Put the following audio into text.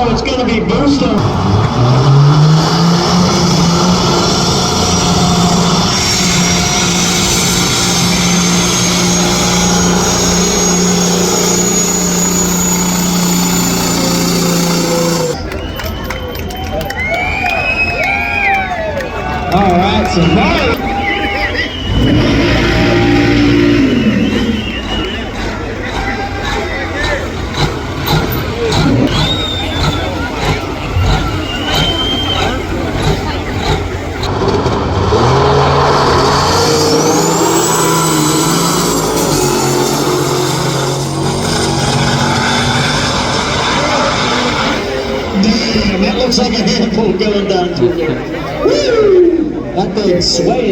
so it's going to be boosting. All right, so now. Damn, that looks like a handful going down through there. Woo! That thing's swaying.